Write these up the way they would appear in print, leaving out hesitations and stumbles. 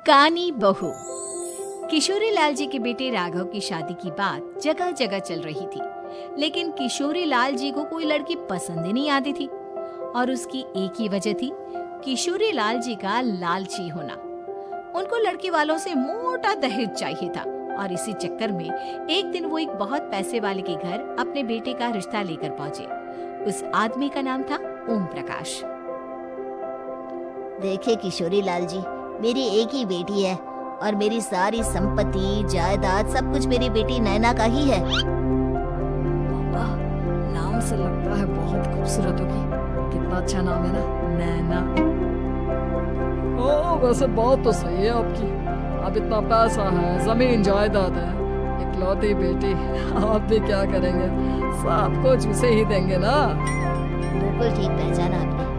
कानी बहू। किशोरी लाल जी के बेटे राघव की शादी की बात जगह जगह चल रही थी, लेकिन किशोरी लाल जी को कोई लड़की पसंद ही नहीं आती थी। और उसकी एक ही वजह थी, किशोरी लाल जी का लालची होना। उनको लड़की वालों से मोटा दहेज चाहिए था और इसी चक्कर में एक दिन वो एक बहुत पैसे वाले के घर अपने बेटे का रिश्ता लेकर पहुंचे। उस आदमी का नाम था ओम प्रकाश। देखे किशोरी लाल जी, मेरी एक ही बेटी है और मेरी सारी संपत्ति जायदाद सब कुछ मेरी बेटी नैना का ही है। पापा, नाम से लगता है बहुत खूबसूरत होगी। कितना अच्छा नाम है ना, नैना। ओ, वैसे बात तो सही है आपकी। अब इतना पैसा है, जमीन जायदाद है, इकलौती बेटी, आप भी क्या करेंगे? सब कुछ उसे ही देंगे ना। बिल्कुल ठीक पहचाना आपने।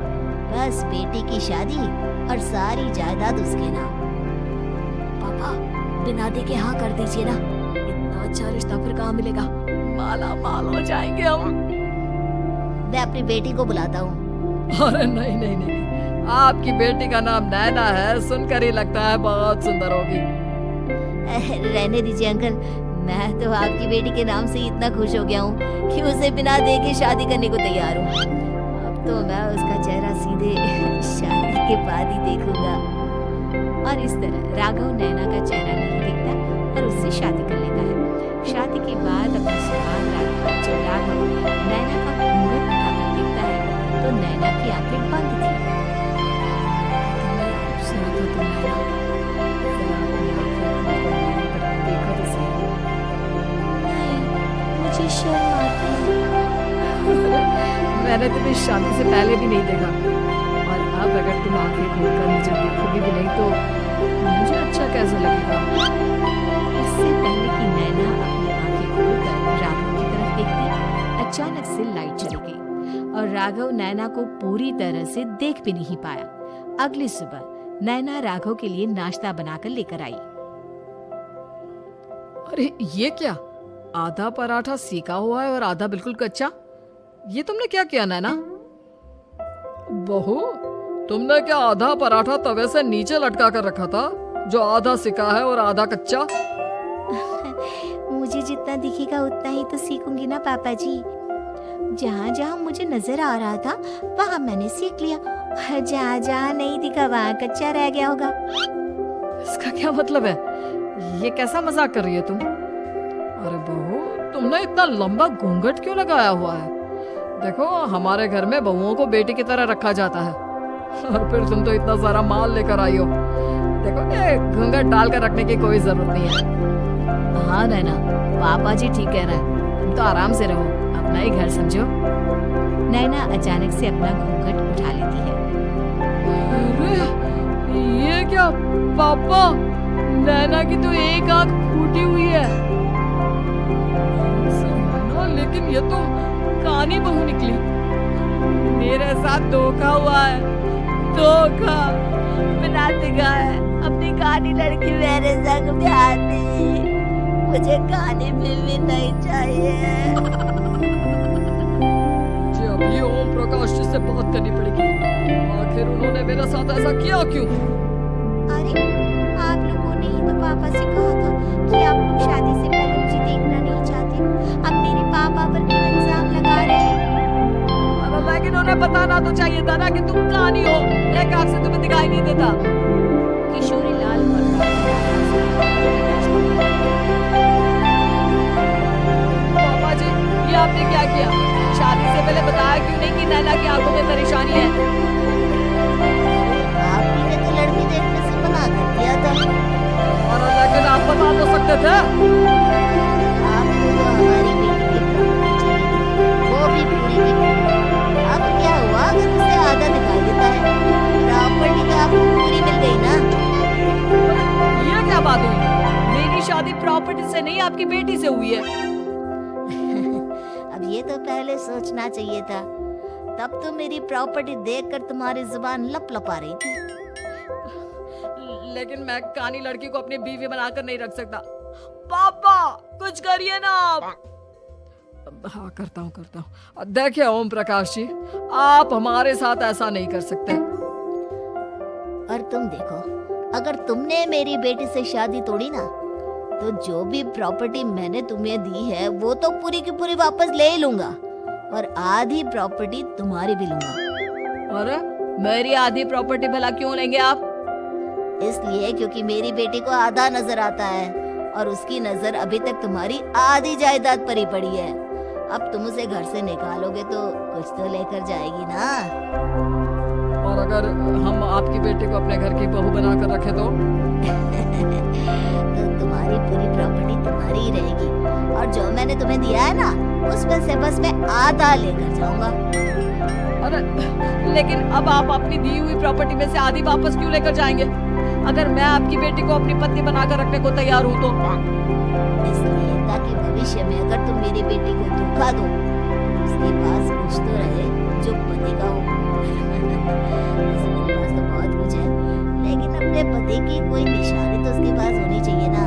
बस बेटी की शादी और सारी जायदाद उसके नाम। पापा, बिना दे के हाँ कर दीजिए ना। इतना अच्छा रिश्ता फिर कहाँ मिलेगा? माला माल हो जाएंगे हम। मैं अपनी बेटी को बुलाता हूँ। अरे नहीं नहीं नहीं, आपकी बेटी का नाम नैना है, सुनकर ही लगता है बहुत सुंदर होगी। रहने दीजिए अंकल, मैं तो आपकी बेटी के नाम से इतना खुश हो गया हूँ कि उसे बिना देखे शादी करने को तैयार हूँ। अब तो मैं उसका चेहरा सीधे शादी के बाद ही देखूंगा। और इस तरह राघव नैना का चेहरा नहीं देखता और उससे शादी कर लेता है। शादी के बाद अपनी सुहाग रात जब राघव नैना का घूंघट उठाकर देखता है तो नैना की आंखें बंद थी। कितनी खूबसूरत हो तुम नैना। जरा अपनी आंखें खोलकर मेरी तरफ देखो तो सही। नहीं, मुझे शर्म आती है। मैंने तुम्हें शादी से पहले भी नहीं देखा, और अब अगर तुम आंखें खोलकर मुझे देखोगी भी नहीं तो मुझे अच्छा कैसे लगेगा? इससे पहले कि नैना अपनी आंखें खोलकर राघव की तरफ देखती, अचानक से लाइट चली गई और राघव नैना को पूरी तरह से देख भी नहीं पाया। अगली सुबह नैना राघव के लिए नाश्ता बनाकर लेकर आई। अरे ये क्या? आधा पराठा सेका हुआ है और आधा बिल्कुल कच्चा। ये तुमने क्या किया नैना? बहू, तुमने क्या आधा पराठा तवे से नीचे लटका कर रखा था, जो आधा सिका है और आधा कच्चा? मुझे जितना दिखेगा उतना ही तो सीखूंगी ना पापा जी। जहाँ जहाँ मुझे नजर आ रहा था वहाँ मैंने सीख लिया, और जहाँ जहाँ नहीं दिखा वहाँ कच्चा रह गया होगा। इसका क्या मतलब है? ये कैसा मजाक कर रही है तुम? अरे बहू, तुमने इतना लंबा घूंघट क्यों लगाया हुआ है? देखो, हमारे घर में बहुओं को बेटी की तरह रखा जाता है, और फिर तुम तो इतना सारा माल लेकर आई हो। देखो, ये घूंघट डालकर रखने की कोई जरूरत नहीं है। हाँ नैना, पापा जी ठीक कह रहे हैं, तुम तो आराम से रहो, अपना ही घर समझो। नैना अचानक से अपना घूंघट उठा लेती है। अरे ये क्या पापा, नैना की तो एक आंख फूटी हुई है। नैना, लेकिन ये तो कानी बहू निकली। मेरे साथ धोखा हुआ है, धोखा। बिना दिखाए अपनी कानी लड़की मेरे संग ब्याह दी। मुझे कानी बीवी नहीं चाहिए। मुझे अभी ओम प्रकाश जी से बात करनी पड़ेगी। आखिर उन्होंने मेरे साथ ऐसा किया क्यों? अरे, आप लोगों ने ही तो पापा से कहा था कि आप लोग शादी से पहले मुझे देखना नहीं चाहते। अब मेरे पापा पर क्यों इल्जाम लगा रहे हैं? लेकिन उन्हें बताना तो चाहिए था ना कि तुम कहानी हो, एक आंख से तुम्हें दिखाई नहीं देता। किशोरी लाल पापा जी, ये आपने क्या किया? शादी से पहले बताया क्यों नहीं कि नैना की आंखों में परेशानी है? आप ही ने तो लड़की देखने से मना कर दिया था। और लेकिन आप बता तो सकते थे। आपको तो हमारी बेटी की प्रॉपर्टी चाहिए थी, वो भी पूरी की पूरी। अब क्या हुआ अगर उसे आधा दिखाई देता है? प्रॉपर्टी तो आपको पूरी मिल गई ना। ये क्या बात हुई? मेरी शादी प्रॉपर्टी से नहीं, आपकी बेटी से हुई है। अब ये तो पहले सोचना चाहिए था। तब तो मेरी प्रॉपर्टी देखकर तुम्हारी जुबान लप लपा रही थी। लेकिन मैं कानी लड़की को अपनी बीवी बनाकर नहीं रख सकता। पापा, कुछ करिए ना आप। हाँ, करता हूँ। देखिए ओम प्रकाश जी, आप हमारे साथ ऐसा नहीं कर सकते। और तुम देखो, अगर तुमने मेरी बेटी से शादी तोड़ी ना, तो जो भी प्रॉपर्टी मैंने तुम्हें दी है वो तो पूरी की पूरी वापस ले ही लूंगा, और आधी प्रॉपर्टी तुम्हारी भी लूंगा। अरे मेरी आधी प्रॉपर्टी भला क्यों लेंगे आप? इसलिए क्योंकि मेरी बेटी को आधा नजर आता है और उसकी नजर अभी तक तुम्हारी आधी जायदाद पर ही पड़ी है। अब तुम उसे घर से निकालोगे तो कुछ तो लेकर जाएगी ना। और अगर हम आपकी बेटी को अपने घर की बहू बना कर रखे तो तुम्हारी पूरी प्रॉपर्टी तुम्हारी ही रहेगी, और जो मैंने तुम्हें दिया है ना, उसमें से बस मैं आधा लेकर जाऊंगा। अरे लेकिन अब आप अपनी दी हुई प्रॉपर्टी में से आधी वापस क्यों लेकर जाएंगे? अगर मैं आपकी बेटी को अपनी पत्नी बनाकर रखने को तैयार हूँ तो? इसलिए ताकि भविष्य में अगर तुम मेरी बेटी को धोखा दो, उसके पास कुछ तो रहे जो पति का हो। वैसे मेरे पास तो बहुत कुछ है, लेकिन अपने पति की कोई निशानी तो उसके पास होनी चाहिए ना।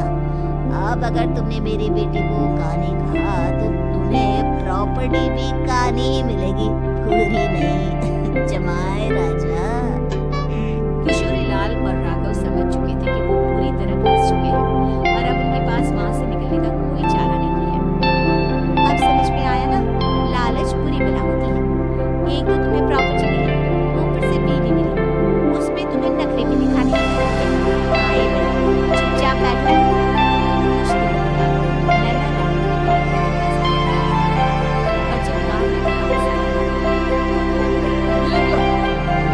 अब अगर तुमने मेरी बेटी को कानी कहा तो तुम्हें प्रॉपर्टी भी कानी ही मिलेगी, पूरी नहीं। जमाए राजा। किशोरीलाल और राघव समझ चुके थे कि वो पूरी तरह फंस चुके हैं और अब उनके पास वहां से निकलने का कोई चारा नहीं है। अब समझ में आया ना, लालच बुरी बला होती है। एक तो तुम्हें प्रॉपर्टी मिली, ऊपर से बीवी मिली, उसमें तुम्हें नखरे भी दिखाने हैं। आए बेटा, चुपचाप बैठो। कुछ दिनों बाद नैना राघव के काम में पैसा लगाया और जब काम में पैसा ये क्या?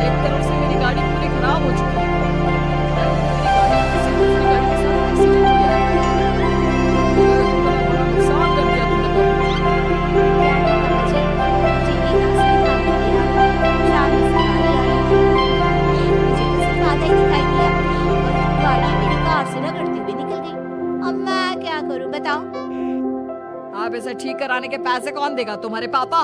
एक तरफ से मेरी गाड़ी पूरी खराब हो चुकी है। मेरी गाड़ी से दूसरी गाड़ी के साथ एक्सीडेंट किया है। बड़ा बड़ा नुकसान कर दिया तुमने तो। बताओ, आप इसे ठीक कराने के पैसे कौन देगा? तुम्हारे पापा?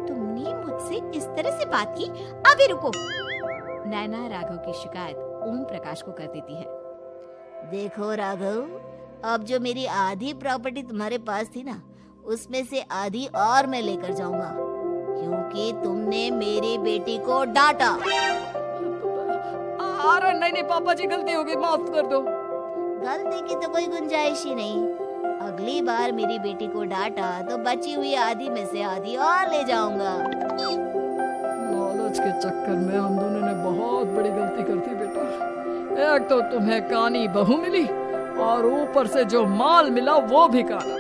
तुमने मुझसे इस तरह से बात की? अभी रुको। नैना राघव की शिकायत ओम प्रकाश को कर देती है। देखो राघव, अब जो मेरी आधी प्रॉपर्टी तुम्हारे पास थी ना, उसमें से आधी और मैं लेकर जाऊंगा, क्योंकि तुमने मेरी बेटी को डांटा। अरे नहीं नहीं पापा जी, गलती हो गई, माफ कर दो। गलती की तो कोई गुंजाइश ही नहीं। अगली बार मेरी बेटी को डांटा तो बची हुई आधी में से आधी और ले जाऊंगा। लालच के चक्कर में हम दोनों ने बहुत बड़ी गलती कर दी बेटा। एक तो तुम्हें कानी बहू मिली और ऊपर से जो माल मिला वो भी काना।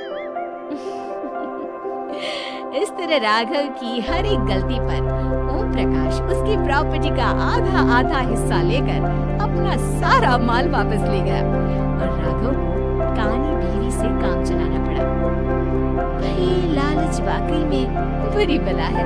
इस तरह राघव की हर एक गलती पर ओम प्रकाश उसकी प्रॉपर्टी का आधा आधा हिस्सा लेकर अपना सारा माल वापस ले गया और राघव को कानी बीवी से काम चलाना पड़ा। भाई लालच वाकई में बुरी बला है।